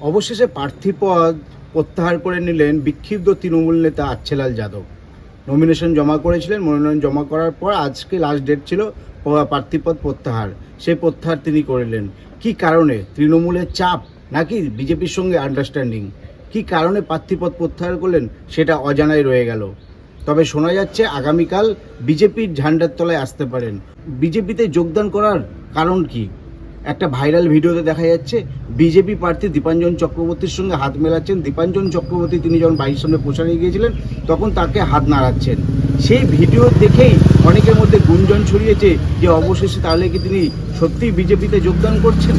অবশেষে প্রার্থী পদ প্রত্যাহার করে নিলেন বিক্ষিপ্ত তৃণমূল নেতা আচ্ছেলাল যাদব। নমিনেশন জমা করেছিলেন, মনোনয়ন জমা করার পর আজকে লাস্ট ডেট ছিল প্রার্থীপদ প্রত্যাহার। সেই প্রত্যাহার তিনি করলেন। কি কারণে? তৃণমূলের চাপ নাকি বিজেপির সঙ্গে আন্ডারস্ট্যান্ডিং? কি কারণে প্রার্থীপদ প্রত্যাহার করলেন সেটা অজানাই রয়ে গেল। তবে শোনা যাচ্ছে আগামীকাল বিজেপির ঝান্ডার তলায় আসতে পারেন। বিজেপিতে যোগদান করার কারণ কি? একটা ভাইরাল ভিডিওতে দেখা যাচ্ছে বিজেপি প্রার্থী দীপাঞ্জন চক্রবর্তীর সঙ্গে হাত মেলাচ্ছেন। দীপাঞ্জন চক্রবর্তী তিনি যখন বাড়ির সামনে প্রচারে গিয়েছিলেন তখন তাকে হাত নাড়াচ্ছেন। সেই ভিডিও দেখেই অনেকের মধ্যে গুঞ্জন ছড়িয়েছে যে অবশেষে তাহলে কি তিনি সত্যিই বিজেপিতে যোগদান করছেন।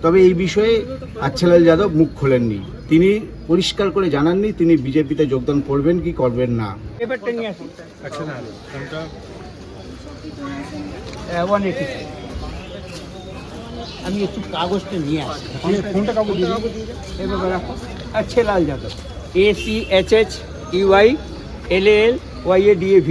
তবে এই বিষয়ে আচ্ছেলাল যাদব মুখ খোলেননি। তিনি পরিষ্কার করে জানাননি তিনি বিজেপিতে যোগদান করবেন কি করবেন না। আমি একটু কাগজটা নিয়ে আসি। ফোনটা কাগজ এভাবে রাখো। আচ্ছেলাল যাদব, ACHHEYLALYADAV।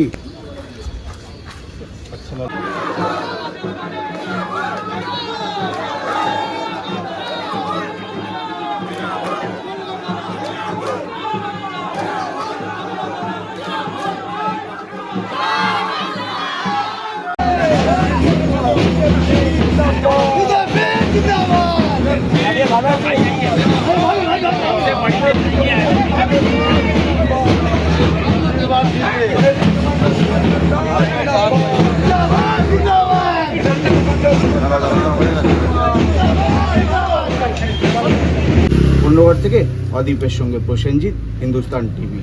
ধন্যবাদ থেকে অদীপের সঙ্গে প্রসেনজিৎ, হিন্দুস্তান টিভি।